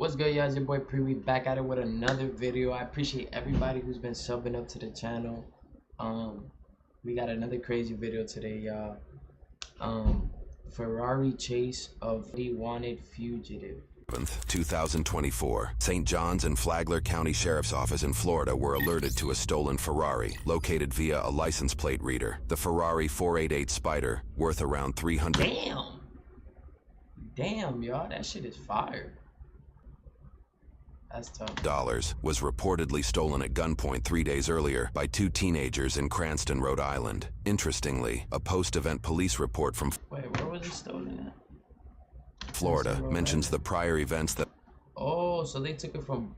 What's good, y'all? It's your boy Pre back at it with another video. I appreciate everybody who's been subbing up to the channel. We got another crazy video today, y'all. Ferrari chase of the wanted fugitive. 2024, St. John's and Flagler County Sheriff's Office in Florida were alerted to a stolen Ferrari located via a license plate reader. The Ferrari 488 Spider, worth around $300. Damn, y'all, that shit is fire. That's tough. Was reportedly stolen at gunpoint 3 days earlier by two teenagers in Cranston, Rhode Island. Interestingly, a post-event police report from where was it stolen at? Florida mentions the prior events that so they took it from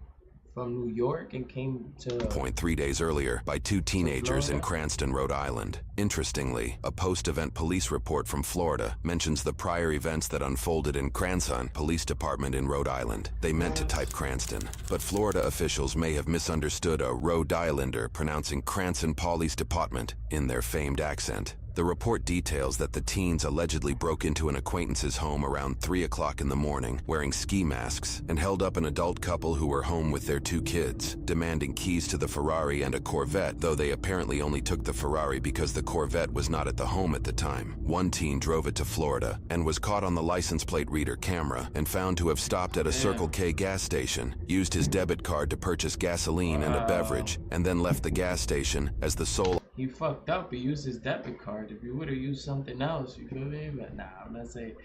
New York and came to point 3 days earlier by two teenagers in Cranston, Rhode Island. Interestingly, a post-event police report from Florida mentions the prior events that unfolded in Cranston Police Department in Rhode Island. They meant to type Cranston, but Florida officials may have misunderstood a Rhode Islander pronouncing Cranston Police Department in their famed accent. The report details that the teens allegedly broke into an acquaintance's home around 3 o'clock in the morning, wearing ski masks, and held up an adult couple who were home with their two kids, demanding keys to the Ferrari and a Corvette, though they apparently only took the Ferrari because the Corvette was not at the home at the time. One teen drove it to Florida and was caught on the license plate reader camera and found to have stopped at a Circle K gas station, used his debit card to purchase gasoline and a beverage, and then left the gas station as the sole. He fucked up. He used his debit card. If you would have used something else, you feel me? But nah, I'm not saying.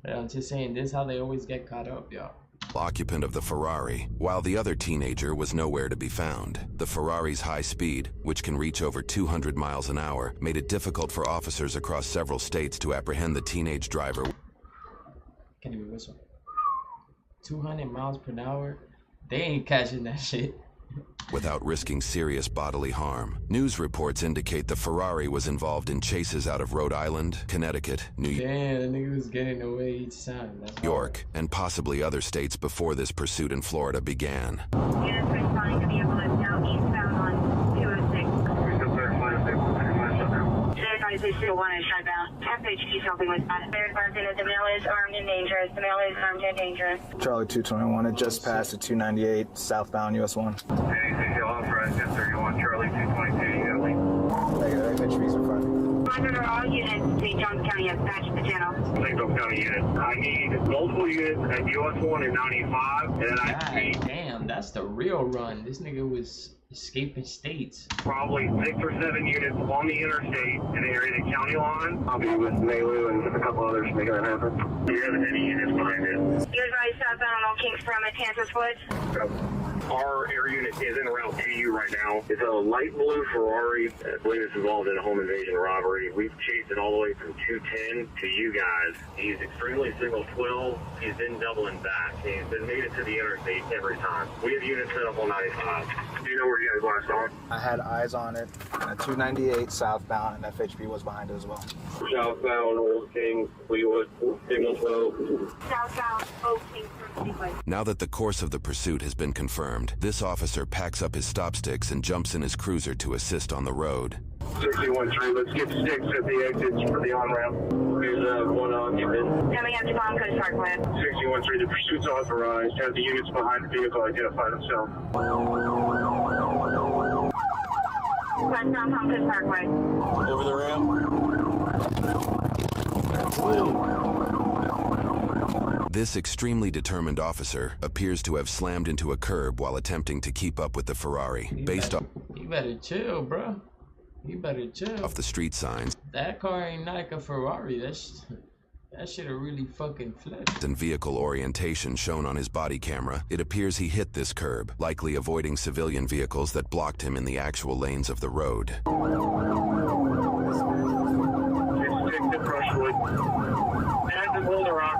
I'm just saying this is how they always get caught up, y'all. Occupant of the Ferrari, while the other teenager was nowhere to be found. The Ferrari's high speed, which can reach over 200 miles an hour, made it difficult for officers across several states to apprehend the teenage driver. Can't even whistle. 200 miles per hour? They ain't catching that shit. Without risking serious bodily harm. News reports indicate the Ferrari was involved in chases out of Rhode Island, Connecticut, New York. Damn, the nigga was getting away each time. That's hard. And possibly other states before this pursuit in Florida began. Units responding to vehicle is now eastbound on 206. They still want to shut down. FHP helping with that. They're advising that the male is armed and dangerous. The male is armed and dangerous. Charlie 221, it just passed at 298 southbound US 1. Anything authorized 1031 Charlie 222, you got a link. FHP's in front. Monitor all units. St. Johns County has patched the channel. St. Johns County units. I need multiple units at US 1 and 95, and then I need... Damn, that's the real run. This nigga was escaping states. Probably 6 or 7 units on the interstate in the area of the county line. I'll be with Malu and a couple others making that happen. Do you have any units behind it? You're advised southbound on Old Kings from at Kansas Woods. Our air unit is en route to you right now. It's a light blue Ferrari. I believe it's involved in a home invasion robbery. We've chased it all the way from 210 to you guys. He's extremely single 12. He's been doubling back. He's been made it to the interstate every time. We have units set up on 95. Do you know where you guys last saw it? I had eyes on it at 298 southbound, and FHP was behind it as well. Southbound, Old Kings, Fleetwood, Signal 12. Southbound Old Kings from Fleetwood. Now that the course of the pursuit has been confirmed, this officer packs up his stop sticks and jumps in his cruiser to assist on the road. 613, let's get sticks at the exits for the on-ramp. Here's one occupant. Coming up to Concourse Parkway. 613, the pursuit's authorized. Have the units behind the vehicle identify themselves. Westbound Concourse Parkway. Over the ramp. This extremely determined officer appears to have slammed into a curb while attempting to keep up with the Ferrari. You better chill, bro. You better chill. Off the street signs. That car ain't like a Ferrari. That shit have really fucking flipped. And vehicle orientation shown on his body camera, it appears he hit this curb, likely avoiding civilian vehicles that blocked him in the actual lanes of the road. Just stick to brushwood. And the boulder rock.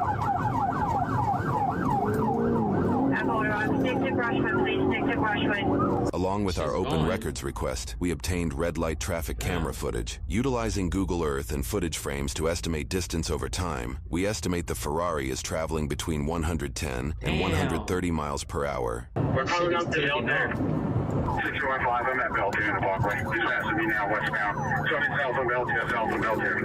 Stick to Brushwood, please. Stick to Brushwood. Along with our open records request, we obtained red light traffic camera footage. Utilizing Google Earth and footage frames to estimate distance over time, we estimate the Ferrari is traveling between 110 and 130 miles per hour. We're coming up to Beltair. 615, I'm at Beltair in the walkway. Just asking me now westbound. So I'm south of Beltair, south of Beltair.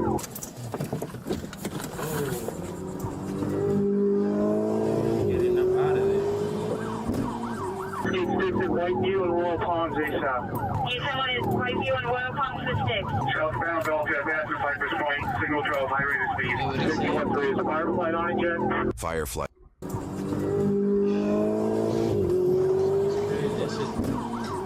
Getting up out of there. Houston, Whiteview and Royal Palms ASAP. You said one is Whiteview and Royal Palms with six. Southbound Belgium, Master Cypress Point, signal 12, high rate of speed. 613 is a fireflight on it, Jet. Firefly.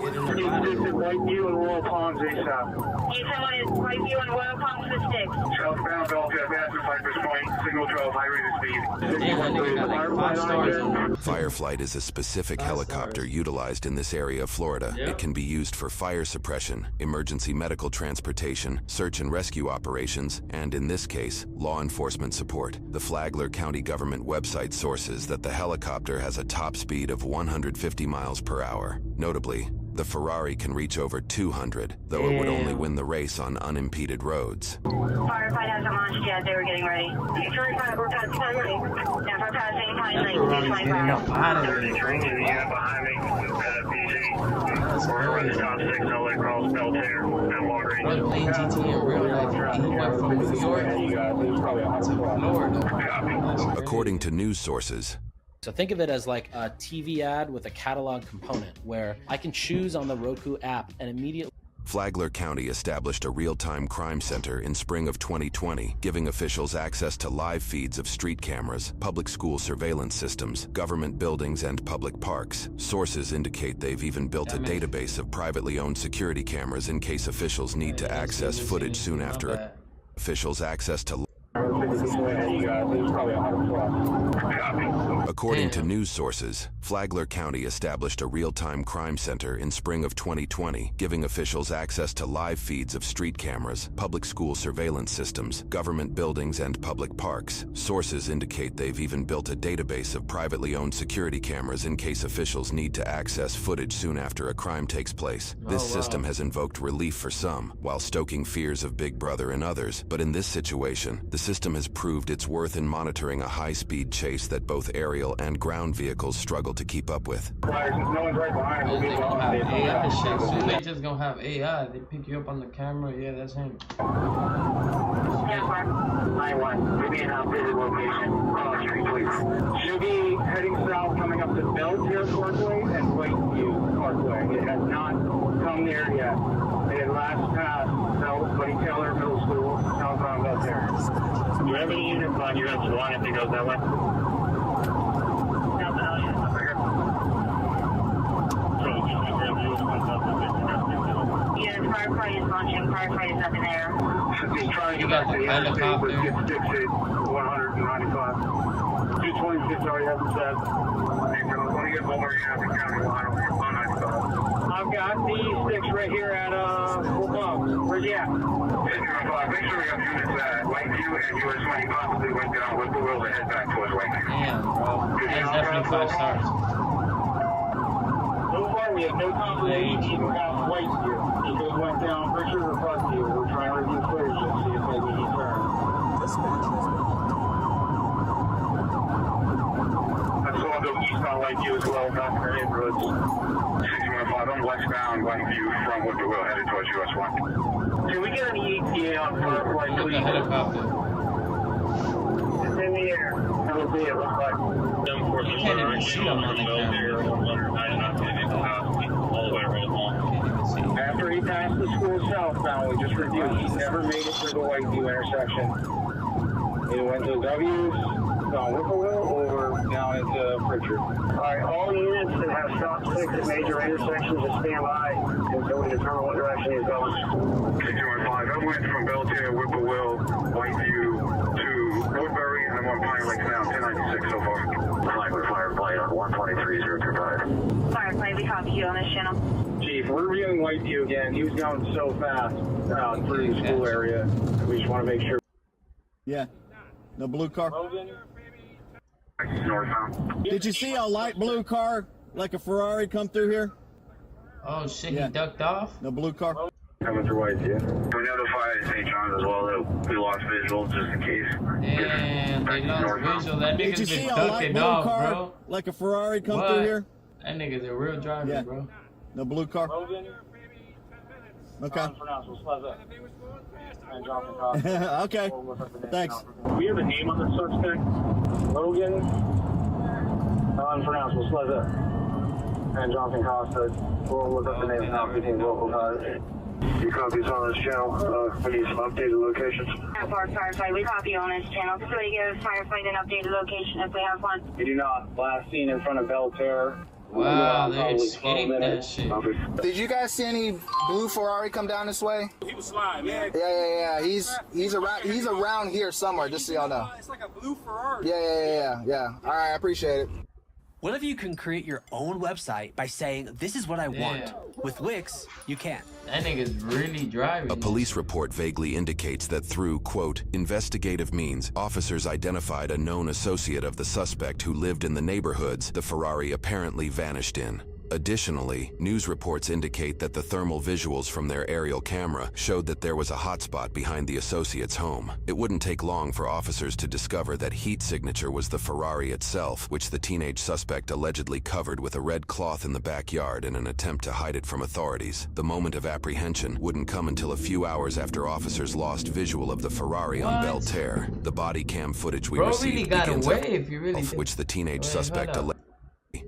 Houston, Whiteview and Royal Palms ASAP. You said one is Whiteview and Royal Palms with six. Southbound Belgium, Master Cypress Point, signal 12, high rate of speed. Damn, that nigga got like 5 stars on it. Fireflight is a specific helicopter utilized in this area of Florida. Yep. It can be used for fire suppression, emergency medical transportation, search and rescue operations, and in this case, law enforcement support. The Flagler County government website sources that the helicopter has a top speed of 150 miles per hour. Notably, the Ferrari can reach over 200, though it would only win the race on unimpeded roads. Firefight hasn't launched yet. They were getting ready. 225, we're passing time ready. Now for passing Pine Lake, Ferrari's getting up 225. out of there. Train in the unit behind me, PG. We're running top 6 LA across Belter at Walgreens. Bro, playing GT in real life. He went from New York to Florida. That's crazy. According to news sources, So think of it as like a TV ad with a catalog component where I can choose on the Roku app and immediately Flagler County established a real-time crime center in spring of 2020, giving officials access to live feeds of street cameras, public school surveillance systems, government buildings, and public parks. Sources indicate they've even built a database of privately owned security cameras in case officials need to access footage soon after officials access to. According to news sources, Flagler County established a real-time crime center in spring of 2020, giving officials access to live feeds of street cameras, public school surveillance systems, government buildings, and public parks. Sources indicate they've even built a database of privately owned security cameras in case officials need to access footage soon after a crime takes place. This system has invoked relief for some, while stoking fears of Big Brother in others. But in this situation, the system has proved its worth in monitoring a high-speed chase that both aerial and ground vehicles struggle to keep up with. No one's right behind They him. gonna have AI shit. Soon they just gonna have AI. They pick you up on the camera. Yeah, that's him. I want. Give me an updated location. Cross street, please. Should be heading south, coming up to Belter Parkway and Whiteview Parkway. It has not come there yet. It had last passed Buddy Taylor Middle School, southbound Belter. Do you have any units on US 1 if it goes that way? Yeah, firefight is launching. Firefight is up in the air. He's trying to You get got back the to the helicopter. interstate, but gets fixed at 195. 226 already has it set. Let me get Boulder County County line on 195. I've got these six right here at Fort Bumps. Where's he at? Make sure we have units at Lakeview and US 20 possibly went down with the wheel to head back towards Lakeview. Damn, bro. That's definitely 5 stars. So far, we have no confirmation about Whiteview. He just went down Richard or Parkview. We're trying to review footage and see if maybe he turned. I saw him go eastbound Lakeview as well, back in the neighborhoods. 615, I'm westbound Lakeview from Whippoorwill headed towards US 1. Can we get an ETA on Firefly, Look please? at the helicopter. It's in the air. It'll be, it looks like. You can't even see them on the camera. Can't even see. After he passed the school southbound, we just reviewed, he never made it through the Whiteview intersection. He went to W's, down Whippoorwill, or down into Pritchard. Alright, all units that have stop 6 at major intersections just stand by until we determine what direction he's going. 615, I went from Belter, Whippoorwill, Whiteview to Woodbury, and I'm on Pine Lake now, 1096 so far. Flagler Firefly on 123.025. Firefight, we copy you on this channel. Chief, we're reviewing Whiteview again. He was going so fast through the school area. We just want to make sure. Yeah. The blue car. Northbound. Did you see a light blue car like a Ferrari come through here? Oh shit, Yeah. he ducked off? The blue car. Coming through Whiteview. We notified St. John's as well that we lost visuals just in case. Damn, they lost visual. That Did you nigga's see been a light ducking blue off, car bro. like a Ferrari come What? through here? That nigga's a real driver, Yeah. bro. The blue car. Okay. Okay. Thanks. We have a name on the suspect. Logan. Unpronounceable. Pleasure. and Jonathan Costa. We'll look up the names now, 15 local guys. You copies on this channel. We need some updated locations. Firefight, we copy on this channel. So we give Firefight an updated location if we have one. We do not. Last seen in front of Belle Terre. Wow, they escaped that shit. Did you guys see any blue Ferrari come down this way? He was flying, man. Yeah. He's around here somewhere, just so y'all know. It's like a blue Ferrari. Yeah. All right, I appreciate it. What if you can create your own website by saying, this is what I want? With Wix, you can. That nigga's really driving. A police report vaguely indicates that through, quote, investigative means, officers identified a known associate of the suspect who lived in the neighborhoods the Ferrari apparently vanished in. Additionally, news reports indicate that the thermal visuals from their aerial camera showed that there was a hotspot behind the associate's home. It wouldn't take long for officers to discover that heat signature was the Ferrari itself, which the teenage suspect allegedly covered with a red cloth in the backyard in an attempt to hide it from authorities. The moment of apprehension wouldn't come until a few hours after officers lost visual of the Ferrari on Belle Terre. The body cam footage we received really got begins away if you really which the teenage suspect alleged.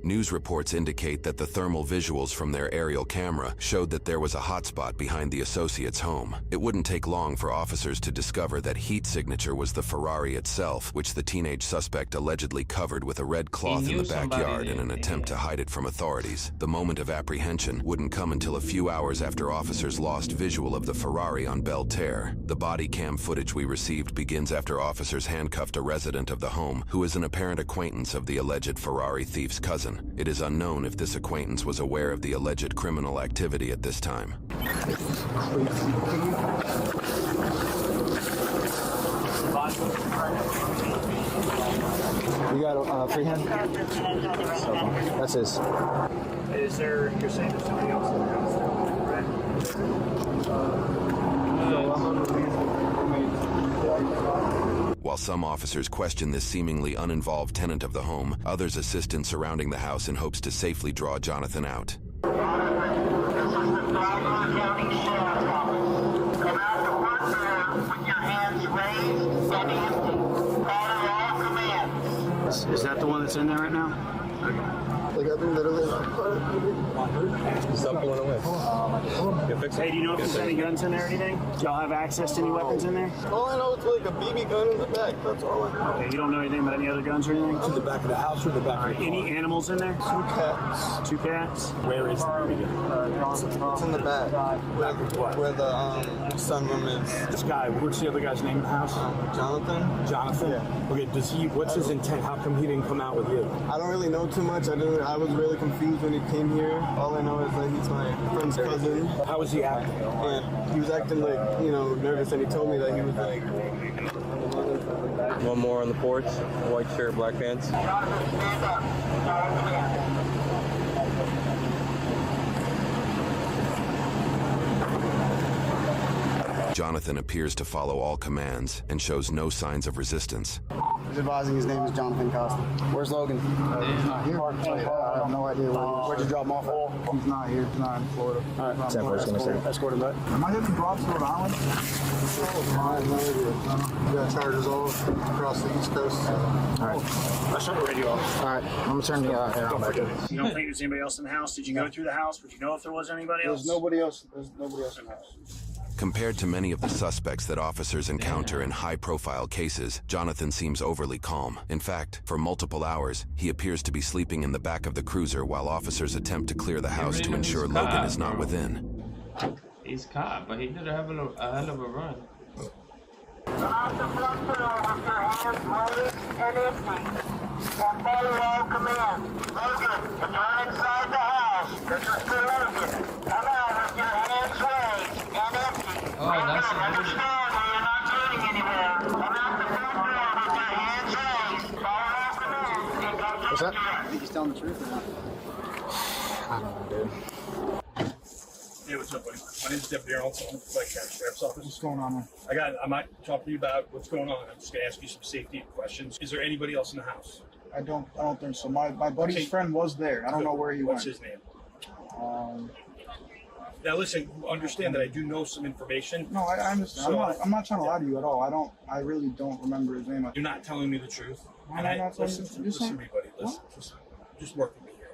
News reports indicate that the thermal visuals from their aerial camera showed that there was a hotspot behind the associate's home. It wouldn't take long for officers to discover that heat signature was the Ferrari itself, which the teenage suspect allegedly covered with a red cloth in the backyard in an attempt to hide it from authorities. The moment of apprehension wouldn't come until a few hours after officers lost visual of the Ferrari on Belle Terre. The body cam footage we received begins after officers handcuffed a resident of the home who is an apparent acquaintance of the alleged Ferrari thief's cousin. It is unknown if this acquaintance was aware of the alleged criminal activity at this time. You got a free hand? That's his. Is there, you're saying there's somebody else in the house While some officers question this seemingly uninvolved tenant of the home, others assist in surrounding the house in hopes to safely draw Jonathan out. Is that the one that's in there right now? Like, I think literally. Stop pulling away. Hey, do you know if there's any guns in there or anything? Do y'all have access to any weapons in there? All I know is like a BB gun in the back. That's all I know. Okay, you don't know anything about any other guns or anything? To the back of the house or the back of the Any animals in there? 2 cats. 2 cats? Where is the BB gun? It's in the back. Where the sunroom is. This guy, what's the other guy's name in the house? Jonathan? Jonathan? Yeah. Okay, what's his intent? How come he didn't come out with you? I don't really know too much. I was really confused when he came here. All I know is that he's my friend's cousin. How was he acting? And he was acting like, nervous, and he told me that he was like... One more on the porch, white shirt, black pants. Jonathan appears to follow all commands and shows no signs of resistance. He's advising his name is Jonathan Costa. Where's Logan? He's not here. I have no idea where he is. Where'd you drop him off at? He's not here. He's not in Florida. All right. That's what I was going to say. Escort him back. Am I getting drops to Rhode Island? I have no idea. We got charges all across the East Coast. All right. Let's shut the radio off. All right. I'm going to turn the air on back. You don't think there's anybody else in the house? Did you go through the house? Would you know if there was anybody else? There's nobody else in the house. Compared to many of the suspects that officers encounter in high-profile cases, Jonathan seems overly calm. In fact, for multiple hours, he appears to be sleeping in the back of the cruiser while officers attempt to clear the house to ensure Logan is not within. He's caught, but he did a hell of a run. Off the front door with your hands loaded and empty. And follow all commands. Logan, return inside the house. This is for Logan. Come out with your hands raised and empty. Oh, that's Logan, understand that you're not turning anywhere. Come out the front door with your hands raised. Follow all commands and go to What's that? the I think he's telling the truth or not? I don't know, dude. Hey, what's up, buddy? My name's Deputy Arnold. I'm with the Sheriff's Office. What's going on, man? I might talk to you about what's going on. I'm just gonna ask you some safety questions. Is there anybody else in the house? I don't think so. My buddy's friend was there. I don't know where he What's went. his name? Um, Now listen, understand that I do know some information. no, I understand. So, I'm not trying to lie to you at all. I really don't remember his name. You're not telling me the truth. Why And am I not telling you listen the truth? to me, buddy. Listen. Just work with me here.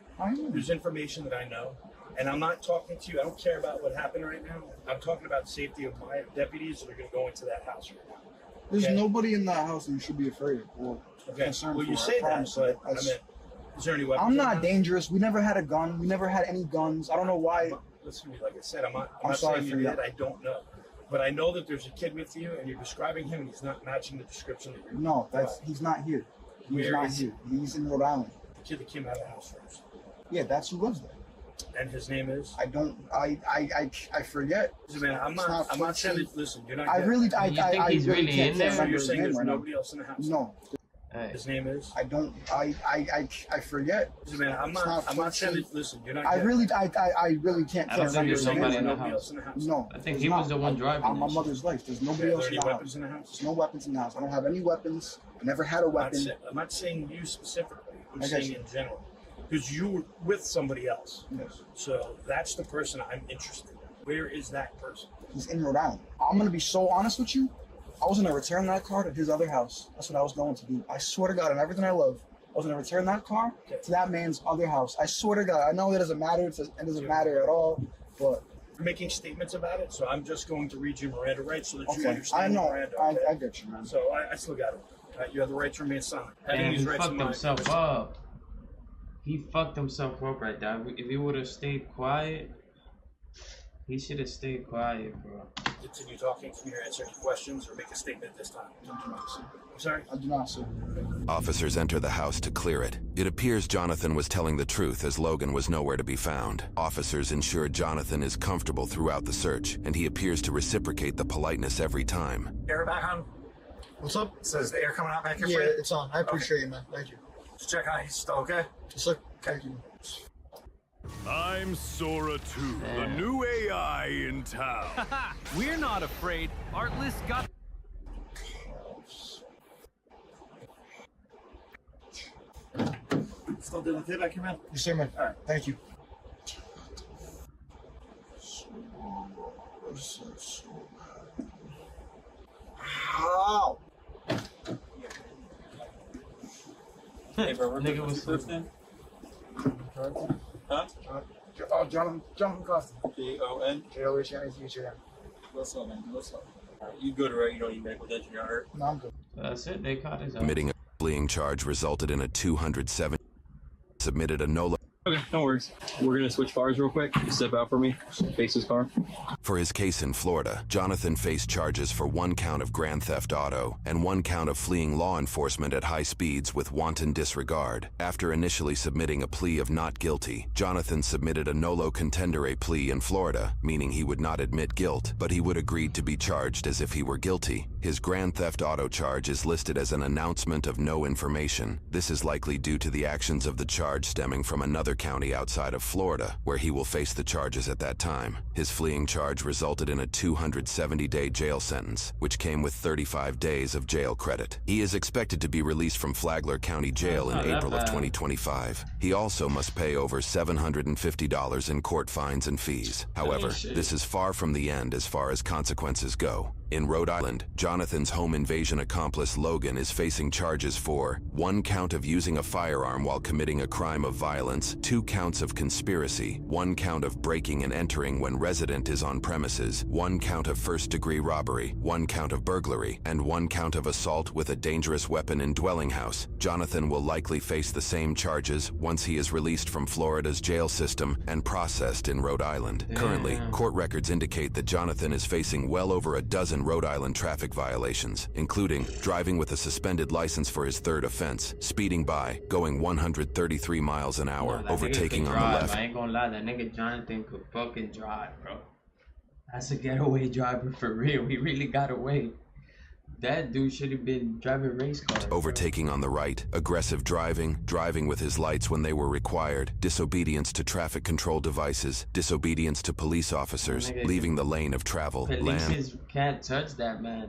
There's information that I know. And I'm not talking to you. I don't care about what happened right now. I'm talking about the safety of my deputies that are going to go into that house right now. There's nobody in that house that you should be afraid of or concerned Well, for. you say that, but I mean, is there any weapons? I'm not in dangerous. We never had a gun. We never had any guns. I don't know why. Listen to me, like I said, I'm not sorry saying for you that. did. I don't know. But I know that there's a kid with you, and you're describing him, and he's not matching the description that you're. No, he's not here. He's not here. He's in Rhode Island. The kid that came out of the house first. Yeah, that's who lives there. And his name is? I forget. Man, I'm not saying it. Listen, you're not. I really can't there? So remember you're his saying name there's right now. nobody else in the house? No. His name is? I forget. Man, I'm not saying it. Listen, you're not. I really can't remember his name. Somebody right in the now. house. No. I think he was the one driving. On my mother's life. There's nobody else in the house. There's no weapons in the house. I don't have any weapons. I never had a weapon. I'm not saying you specifically. I'm I got saying you. in general. Because you were with somebody else. Yes. So that's the person I'm interested in. Where is that person? He's in Rhode Island. I'm going to be so honest with you. I was going to return that car to his other house. That's what I was going to do. I swear to God, on everything I love, I was going to return that car to that man's other house. I swear to God. I know it doesn't matter. It doesn't matter at all. But You're making statements about it, so I'm just going to read you Miranda rights so that you okay, understand I know. Miranda. Okay? I get you, man. So I still got it. You have the right to remain silent. Having And these he rights in fucked mind- himself up. He fucked himself up right there. If he would have stayed quiet, he should have stayed quiet, bro. Continue talking for me to answer any questions or make a statement this time. I'm sorry? I do not, sir. Officers enter the house to clear it. It appears Jonathan was telling the truth as Logan was nowhere to be found. Officers ensure Jonathan is comfortable throughout the search, and he appears to reciprocate the politeness every time. Air back on. What's up? Says the air coming out back here Yeah, for you? it's on. I appreciate you, man. Thank you. Just check on it. He's still okay? Just look. Thank you. I'm Sora 2, the new AI in town. We're not afraid. Artless got. Still doing okay back here, man? You see, man. All right. Thank you. Ow! Hey, bro, Nigga was first name? Huh? Jonathan Costa. J-O-N? J-O-H, nice to meet you. What's up, man? What's up? All right, you good, right? You don't need medical attention, you're not hurt? No, I'm good. That's it. They caught his ass. Committing a bullying charge resulted in a 207. Submitted a NOLA. Okay, no worries. We're gonna switch cars real quick. You step out for me. Face his car. For his case in Florida, Jonathan faced charges for 1 count of grand theft auto and 1 count of fleeing law enforcement at high speeds with wanton disregard. After initially submitting a plea of not guilty, Jonathan submitted a nolo contendere plea in Florida, meaning he would not admit guilt, but he would agree to be charged as if he were guilty. His grand theft auto charge is listed as an announcement of no information. This is likely due to the actions of the charge stemming from another county outside of Florida, where he will face the charges at that time. His fleeing charge resulted in a 270-day jail sentence, which came with 35 days of jail credit. He is expected to be released from Flagler County Jail in April of 2025. He also must pay over $750 in court fines and fees. However, this is far from the end as far as consequences go. In Rhode Island, Jonathan's home invasion accomplice Logan is facing charges for 1 count of using a firearm while committing a crime of violence, 2 counts of conspiracy, 1 count of breaking and entering when resident is on premises, 1 count of first-degree robbery, 1 count of burglary, and 1 count of assault with a dangerous weapon in dwelling house. Jonathan will likely face the same charges once he is released from Florida's jail system and processed in Rhode Island. Currently, court records indicate that Jonathan is facing well over a dozen Rhode Island traffic violations, including driving with a suspended license for his 3rd offense, speeding by, going 133 miles an hour, overtaking on the left. I ain't gonna lie, that nigga Jonathan could fucking drive, bro. That's a getaway driver for real. He really got away. That dude should have been driving race cars. Overtaking on the right, aggressive driving, driving with his lights when they were required, disobedience to traffic control devices, disobedience to police officers, leaving the lane of travel, Police can't touch that man.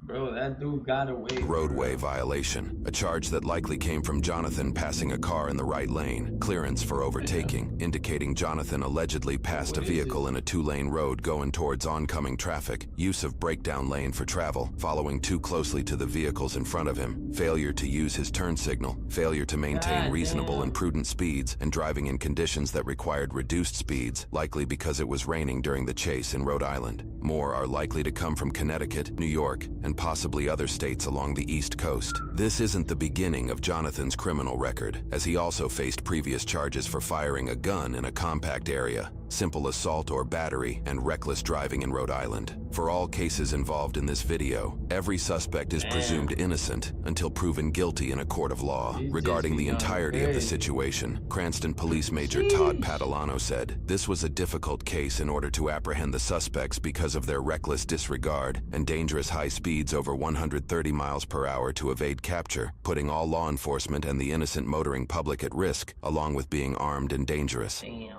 Bro, that dude got away. Roadway violation, a charge that likely came from Jonathan passing a car in the right lane. Clearance for overtaking, indicating Jonathan allegedly passed a vehicle in a 2-lane road going towards oncoming traffic. Use of breakdown lane for travel, following too closely to the vehicles in front of him. Failure to use his turn signal. Failure to maintain reasonable and prudent speeds, and driving in conditions that required reduced speeds, likely because it was raining during the chase in Rhode Island. More are likely to come from Connecticut, New York, and possibly other states along the East Coast. This isn't the beginning of Jonathan's criminal record, as he also faced previous charges for firing a gun in a compact area, simple assault or battery, and reckless driving in Rhode Island. For all cases involved in this video, every suspect is presumed innocent until proven guilty in a court of law. Regarding the entirety of the situation, Cranston Police Major Todd Padalano said, "This was a difficult case in order to apprehend the suspects because of their reckless disregard and dangerous high speeds over 130 miles per hour to evade capture, putting all law enforcement and the innocent motoring public at risk, along with being armed and dangerous." Damn.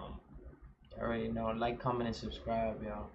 Already know. Like, comment, and subscribe, y'all.